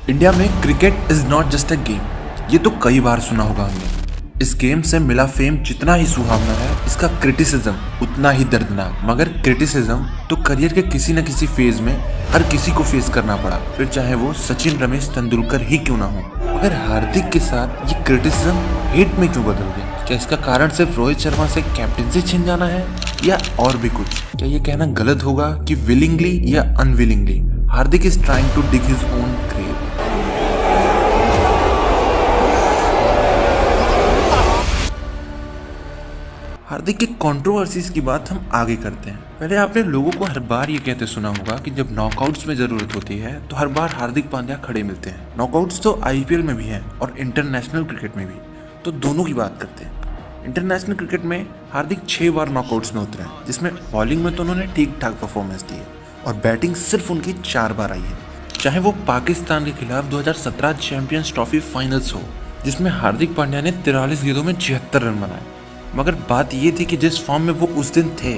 India में cricket is not just a game, ये तो कई बार सुना होगा हमने। इस गेम से मिला फेम जितना ही सुहावना है, इसका क्रिटिसिज्म उतना ही दर्दनाक। मगर क्रिटिसिज्म तो करियर के किसी न किसी फेज में हर किसी को फेस करना पड़ा, फिर चाहे वो सचिन रमेश तेंदुलकर ही क्यों ना हो। मगर हार्दिक के साथ ये क्रिटिसिज्म हेट में क्यों बदल गया? क्या इसका कारण सिर्फ रोहित शर्मा से कैप्टनसी छिन जाना है या और भी कुछ? क्या ये कहना गलत होगा कि विलिंगली या unwillingly Hardik is trying to dig his own grave? Hardik की कंट्रोवर्सीज की बात हम आगे करते हैं। पहले आपने लोगों को हर बार ये कहते सुना होगा कि जब नॉकआउट्स में जरूरत होती है तो हर बार हार्दिक पांड्या खड़े मिलते हैं। नॉकआउट्स तो आईपीएल में भी हैं और इंटरनेशनल क्रिकेट में भी, तो दोनों की बात करते हैं। इंटरनेशनल क्रिकेट में हार्दिक 6 बार नॉकआउट्स में उतरे हैं, जिसमें बॉलिंग में तो उन्होंने ठीक ठाक परफॉर्मेंस दी है और बैटिंग सिर्फ उनकी 4 बार आई है। चाहे वो पाकिस्तान के खिलाफ 2017 चैंपियंस ट्रॉफी फाइनल्स हो, जिसमें हार्दिक पांड्या ने 43 गेंदों में 76 रन बनाए। मगर बात ये थी कि जिस फॉर्म में वो उस दिन थे,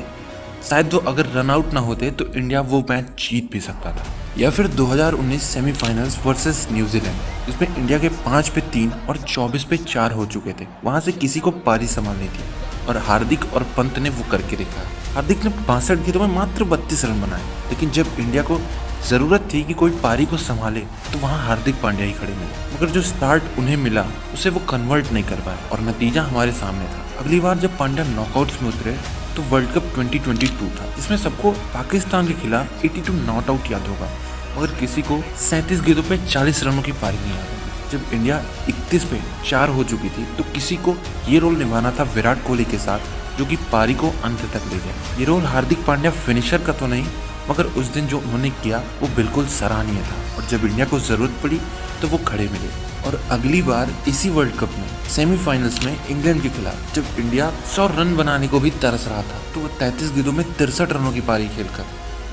शायद वो अगर रन आउट ना होते तो इंडिया वो मैच जीत भी सकता था। या फिर 2019 सेमीफाइनल्स वर्सेस न्यूजीलैंड, जिसमें इंडिया के 5 पे 3 और 24 पे 4 हो चुके थे, वहां से किसी को पारी संभालनी थी और हार्दिक और पंत ने वो करके दिखाया। हार्दिक ने 62 गेंदों में मात्र 32 रन बनाए, लेकिन जब इंडिया को जरूरत थी कि कोई पारी को संभाले तो वहां हार्दिक पांड्या ही खड़े मिले। मगर जो स्टार्ट उन्हें मिला उसे वो कन्वर्ट नहीं कर पाए और नतीजा हमारे सामने था। अगली बार जब पांड्या नॉकआउट्स में उतरे तो वर्ल्ड कप 2022 था, जिसमें सबको पाकिस्तान के खिलाफ 82 नॉट आउट याद होगा, मगर किसी को 37 गेंदों पे 40 रनों की पारी नहीं याद होगी। जब इंडिया 31 पे 4 हो चुकी थी तो किसी को ये रोल निभाना था विराट कोहली के साथ, जो कि पारी को अंत तक ले गया। ये रोल हार्दिक पांड्या फिनिशर का तो नहीं, मगर उस दिन जो उन्होंने किया वो बिल्कुल सराहनीय था और जब इंडिया को जरूरत पड़ी तो वो खड़े मिले। और अगली बार इसी वर्ल्ड कप में सेमीफाइनल्स में इंग्लैंड के खिलाफ जब इंडिया 100 रन बनाने को भी तरस रहा था, तो वो 33 गेंदों में 63 रनों की पारी खेलकर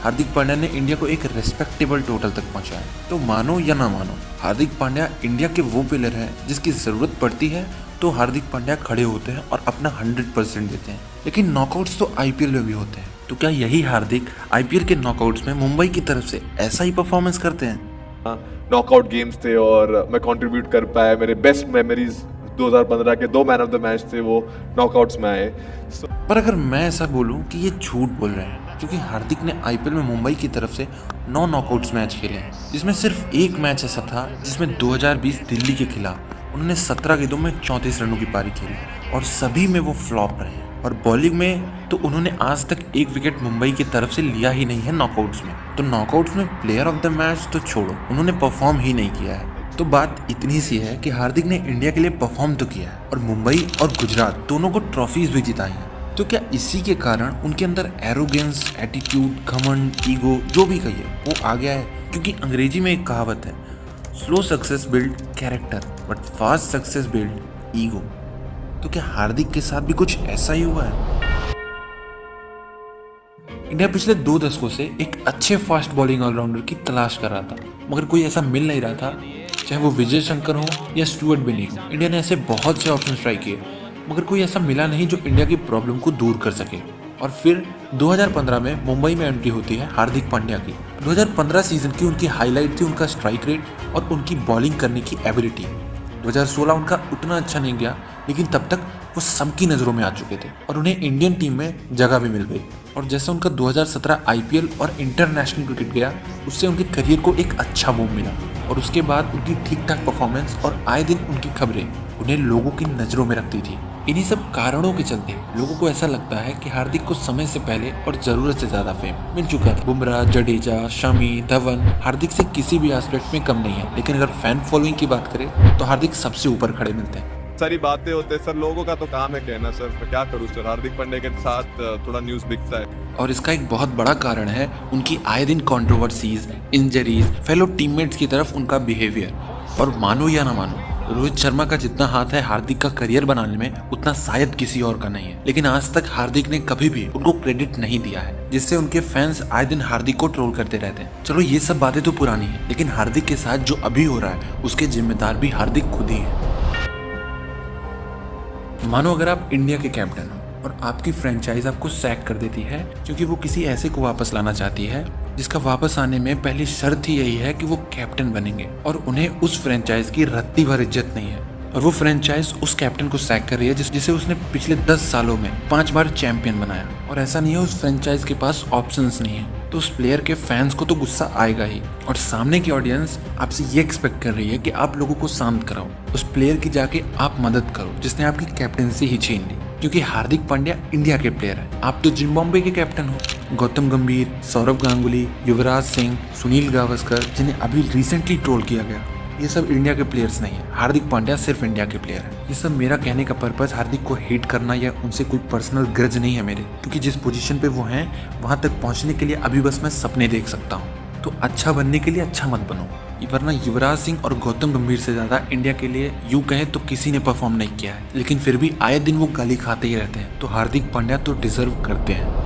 हार्दिक पांड्या ने इंडिया को एक रेस्पेक्टेबल टोटल तक पहुंचाया। तो मानो या ना मानो, हार्दिक पांड्या इंडिया के वो प्लेयर हैं जिसकी जरूरत पड़ती है तो हार्दिक पांड्या खड़े होते हैं और अपना 100% देते हैं। लेकिन नॉकआउट्स तो आईपीएल में भी होते हैं, तो क्या यही हार्दिक आईपीएल के नॉकआउट्स में मुंबई की तरफ से ऐसा ही परफॉर्मेंस करते हैं? नॉकआउट गेम्स थे और मैं कंट्रीब्यूट कर पाया। मेरे बेस्ट मेमोरीज 2015 के 2 मैन ऑफ द मैच थे, वो नॉकआउट्स में आए। पर अगर मैं ऐसा बोलूं कि ये झूठ बोल रहे हैं, क्योंकि हार्दिक ने आईपीएल में मुंबई की तरफ से 9 नॉकआउट्स मैच खेले हैं, जिसमें सिर्फ एक मैच ऐसा था जिसमें 2020 दिल्ली के खिलाफ उन्होंने 17 गेंदों में 34 रनों की पारी खेली और सभी में वो फ्लॉप रहे। और बॉलिंग में तो उन्होंने आज तक एक विकेट मुंबई की तरफ से लिया ही नहीं है नॉकआउट्स में। तो नॉकआउट्स में प्लेयर ऑफ द मैच तो छोड़ो, उन्होंने परफॉर्म ही नहीं किया है। तो बात इतनी सी है कि हार्दिक ने इंडिया के लिए परफॉर्म तो किया है और मुंबई और गुजरात दोनों को ट्रॉफीज भी जिताई हैं। तो क्या इसी के कारण उनके अंदर एरोगेंस, एटीट्यूड, घमंड, ईगो जो भी कहिए वो आ गया है? क्योंकि अंग्रेजी में एक कहावत है, slow success build character but fast success build ego. तो क्या हार्दिक के साथ भी कुछ ऐसा ही हुआ है? इंडिया पिछले 2 दशकों से एक अच्छे फास्ट बॉलिंग ऑलराउंडर की तलाश कर रहा था, मगर कोई ऐसा मिल नहीं रहा था। चाहे वो विजय शंकर हो या स्टुअर्ट बिनी हो, इंडिया ने ऐसे बहुत से ऑप्शन ट्राई किए, मगर कोई ऐसा मिला नहीं जो इंडिया की प्रॉब्लम को दूर कर सके। और फिर 2015 में मुंबई में एंट्री होती है हार्दिक पांड्या की। 2015 सीजन की उनकी हाईलाइट थी उनका स्ट्राइक रेट और उनकी बॉलिंग करने की एबिलिटी। 2016 उनका उतना अच्छा नहीं गया, लेकिन तब तक वो सबकी नज़रों में आ चुके थे और उन्हें इंडियन टीम में जगह भी मिल गई। और जैसे उनका 2017 आईपीएल और इंटरनेशनल क्रिकेट गया, उससे उनके करियर को एक अच्छा मूव मिला और उसके बाद उनकी ठीक ठाक परफॉर्मेंस और आए दिन उनकी खबरें उन्हें लोगों की नज़रों में रखती थी। इन्हीं सब कारणों के चलते लोगों को ऐसा लगता है कि हार्दिक को समय से पहले और जरूरत से ज्यादा फेम मिल चुका था। बुमराह, जडेजा, शमी, धवन हार्दिक से किसी भी एस्पेक्ट में कम नहीं है, लेकिन अगर फैन फॉलोइंग की बात करें तो हार्दिक सबसे ऊपर खड़े मिलते हैं। सारी बातें होते हैं सर, लोगों का तो काम है कहना सर, मैं क्या करूँ सर। हार्दिक पांड्या के साथ थोड़ा न्यूज़ बिकता है और इसका एक बहुत बड़ा कारण है उनकी आए दिन कंट्रोवर्सीज, इंजरीज, फेलो टीममेट्स की तरफ उनका बिहेवियर। और मानो या ना मानो, रोहित शर्मा का जितना हाथ है हार्दिक का करियर बनाने में, उतना शायद किसी और का नहीं है। लेकिन आज तक हार्दिक ने कभी भी उनको क्रेडिट नहीं दिया है, जिससे उनके फैंस आए दिन हार्दिक को ट्रोल करते रहते हैं। चलो ये सब बातें तो पुरानी है, लेकिन हार्दिक के साथ जो अभी हो रहा है उसके जिम्मेदार भी हार्दिक खुद ही है। मानो अगर आप इंडिया के कैप्टन हो और आपकी फ्रेंचाइज आपको सैक कर देती है क्योंकि वो किसी ऐसे को वापस लाना चाहती है जिसका वापस आने में पहली शर्त ही यही है कि वो कैप्टन बनेंगे और उन्हें उस फ्रेंचाइज की रत्ती भर इज्जत नहीं है। और वो फ्रेंचाइज उस कैप्टन को सैक कर रही है जिसे उसने पिछले 10 सालों में 5 बार चैंपियन बनाया। और ऐसा नहीं है उस फ्रेंचाइज के पास ऑप्शंस नहीं है, तो उस प्लेयर के फैंस को तो गुस्सा आएगा ही। और सामने की ऑडियंस आपसे ये एक्सपेक्ट कर रही है कि आप लोगों को शांत कराओ, उस प्लेयर की जाके आप मदद करो जिसने आपकी कैप्टनसी ही छीन ली। क्योंकि हार्दिक पांड्या इंडिया के प्लेयर है, आप तो जिम्बाब्वे के कैप्टन हो। गौतम गंभीर, सौरव गांगुली, युवराज सिंह, सुनील गावस्कर, जिन्हें अभी रिसेंटली ट्रोल किया गया, ये सब इंडिया के प्लेयर्स नहीं है। हार्दिक पांड्या सिर्फ इंडिया के प्लेयर है। ये सब मेरा कहने का पर्पस हार्दिक को हेट करना या उनसे कोई पर्सनल ग्रज नहीं है मेरे, क्योंकि जिस पोजीशन पे वो हैं वहां तक पहुंचने के लिए अभी बस मैं सपने देख सकता हूँ। तो अच्छा बनने के लिए अच्छा मत बनो, वरना युवराज सिंह और गौतम गंभीर से ज्यादा इंडिया के लिए यूं कहें तो किसी ने परफॉर्म नहीं किया है, लेकिन फिर भी आए दिन वो गाली खाते ही रहते हैं। तो हार्दिक पांड्या तो डिजर्व करते हैं।